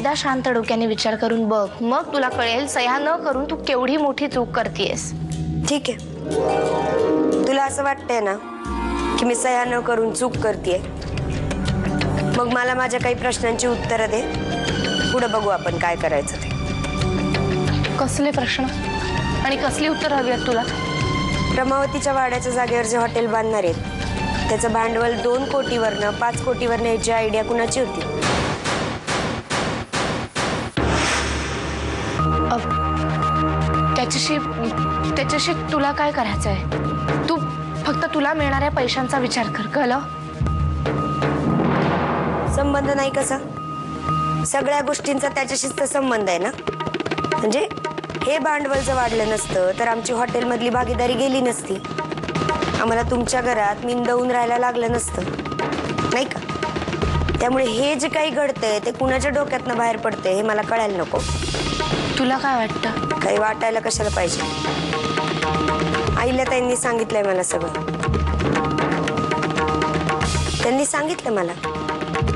एकदा शांत डोक्याने विचार करून बघ, मग तुला कळेल सह्या न करून तू केवढी मोठी चूक करतेयस। ठीक आहे, तुला असं वाटतंय ना की मी सह्या न करून चूक करतेय, मग मला माझ्या काही प्रश्नांची उत्तरं दे, पुढे बघू आपण काय करायचं ते। कसले प्रश्न आणि कसली उत्तर हवी आहेत तुला? रमावतीच्या वाड्याच्या जागेवर जे हॉटेल बांधणार आहेत त्याचं भांडवल 2 कोटीवरनं 5 कोटीवर न्यायची आयडिया कुणाची होती? त्याच्याशी तुला काय करायचंय? तू फक्त तुला मिळणाऱ्या पैशांचा विचार कर, कळलं? संबंध नाही कसा? सगळ्या गोष्टींचा त्याच्याशीच तर संबंध आहे ना। म्हणजे हे भांडवल जर वाढलं नसतं तर आमची हॉटेलमधली भागीदारी गेली नसती, आम्हाला तुमच्या घरात निंदवून राहायला लागलं नसतं, नाही का? त्यामुळे हे जे काही घडतंय ते कुणाच्या डोक्यातनं बाहेर पडतंय हे मला कळायला नको। तुला काय वाटतं? काही वाटायला कशाला पाहिजे? आईला त्यांनी सांगितलंय मला सगळं। त्यांनी सांगितलं मला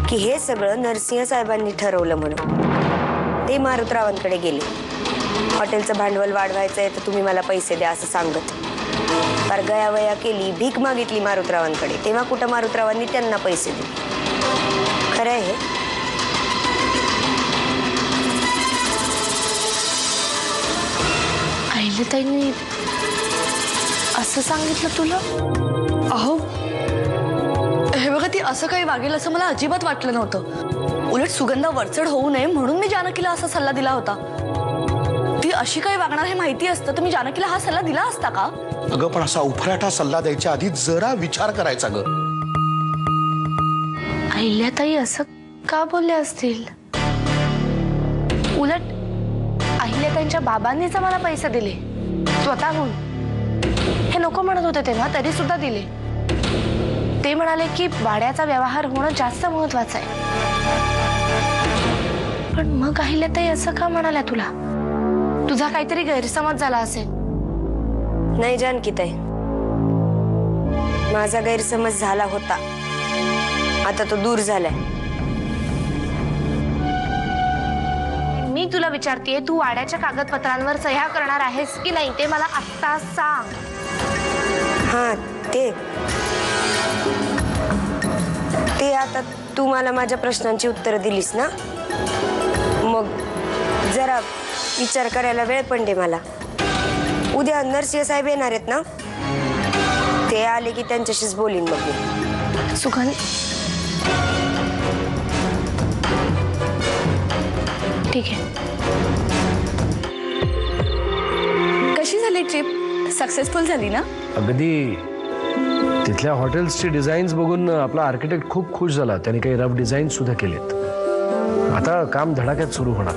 की हे सगळं नरसिंह साहेबांनी ठरवलं म्हणून। ते मारुतरावांकडे गेले, हॉटेलचं भांडवल वाढवायचंय तर तुम्ही मला पैसे द्या असं सांगत। फार गयावया केली, भीक मागितली मारुतरावांकडे, तेव्हा कुठं मारुतरावांनी त्यांना पैसे दिले। खरं आहे हे? अहिल्याताईंनी असं सांगितलं तुला? अहो, हे बघा, ती असं काही वागेल असं मला अजिबात वाटलं नव्हतं। उलट सुगंधा वरचढ होऊ नये म्हणून मी जानकीला असा सल्ला दिला होता। ती अशी काही वागणार हे माहिती असतं तर मी जानकीला हा सल्ला दिला असता का? अगं पण असा उफराटा सल्ला द्यायच्या आधी जरा विचार करायचा ग। अहिल्याताई असं का बोलले असतील? उलट अहिल्याताईंच्या बाबांनीच मला पैसे दिले स्वतःहून। हे नको म्हणत होते तेव्हा, तरी सुद्धा दिले। ते म्हणाले की वाड्याचा व्यवहार होणं जास्त महत्वाचं आहे। पण मग अहिल्याताई असं का म्हणाल्या तुला? तुझा काहीतरी गैरसमज झाला असेल। नाही जानकीताई, माझा गैरसमज झाला होता, आता तो दूर झालाय। मी तुला विचारतेय, तू वाड्याच्या कागदपत्रांवर सह्या करणार आहेस की नाही ते मला आत्ता सांग। हा, ते आता तू मला माझ्या प्रश्नांची उत्तरं दिलीस ना, मग जरा विचार करायला वेळ पण दे मला। उद्या नरसिंह साहेब येणार आहेत ना, ते आले की त्यांच्याशीच बोलीन मग मी। सुगंध, ठीक आहे। कशी झाली ट्रिप? सक्सेसफुल झाली ना? अगदी। तिथल्या हॉटेल्सची डिझाईन्स बघून आपला आर्किटेक्ट खूप खुश झाला। त्याने काही रफ डिझाईन सुद्धा केलेत। आता काम धडाक्यात सुरू होणार।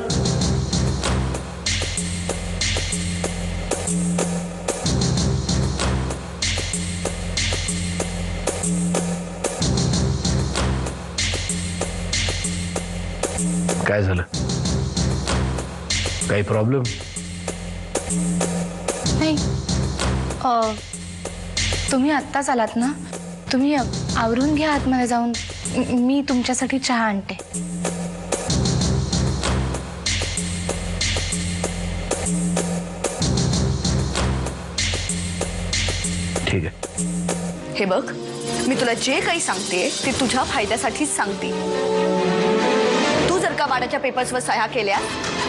काय झालं? काही प्रॉब्लेम? नाही, तुम्ही आत्ताच आलात ना, तुम्ही आवरून घ्या आतमध्ये जाऊन, मी तुमच्यासाठी चहा आणते। ठीक आहे। हे बघ, मी तुला जे काही सांगते ते तुझ्या फायद्यासाठीच सांगते। तू जर का वाड्याच्या पेपर्सवर सह्या केल्या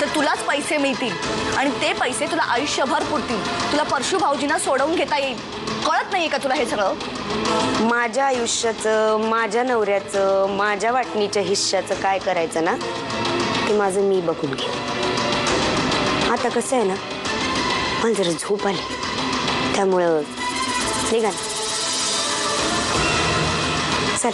तर तुलाच पैसे मिळतील आणि ते पैसे तुला आयुष्यभर पुरतील। तुला परशू भाऊजींना सोडवून घेता येईल। कळत नाहीये का तुला हे सगळं? माझ्या आयुष्याचं, माझ्या नवऱ्याचं, माझ्या वाटणीच्या हिश्श्याचं काय करायचं ना, ते माझं मी बघून घे। आता कसं आहे ना, मला जरा झोप आली, त्यामुळं निघा ना, चल।